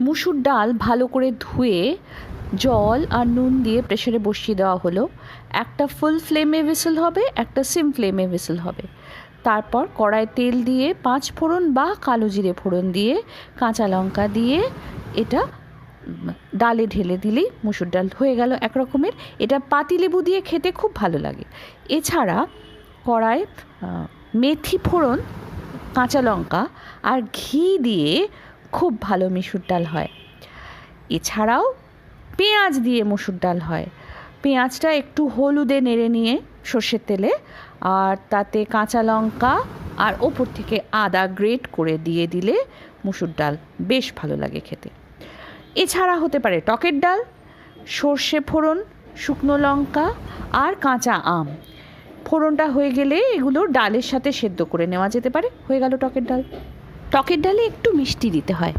মুসুর ডাল ভালো করে ধুয়ে জল আর নুন দিয়ে প্রেসারে বসিয়ে দেওয়া হলো। একটা ফুল ফ্লেমে হুইসেল হবে, একটা সিম ফ্লেমে হুইসেল হবে। তারপর কড়ায় তেল দিয়ে 5 ফোড়ন বা কালো জিরে ফোড়ন দিয়ে কাঁচা লঙ্কা দিয়ে এটা ডালে ঢেলে দিলেই মুসুর ডাল হয়ে গেল এক রকমের। এটা পাতিলেবু দিয়ে খেতে খুব ভালো লাগে। এছাড়া কড়ায় মেথি ফোড়ন, কাঁচা লঙ্কা আর ঘি দিয়ে খুব ভালো মুসুর ডাল হয়। এছাড়াও পেঁয়াজ দিয়ে মুসুর ডাল হয়। পেঁয়াজটা একটু হলুদে নেড়ে নিয়ে সর্ষের তেলে, আর তাতে কাঁচা লঙ্কা আর ওপর থেকে আদা গ্রেট করে দিয়ে দিলে মুসুর ডাল বেশ ভালো লাগে খেতে। এছাড়া হতে পারে টকের ডাল, সর্ষে ফোড়ন, শুকনো লঙ্কা আর কাঁচা আম। ফোড়নটা হয়ে গেলে এগুলো ডালের সাথে সেদ্ধ করে নেওয়া যেতে পারে, হয়ে গেল টকের ডাল। টকের ডালে একটু মিষ্টি দিতে হয়।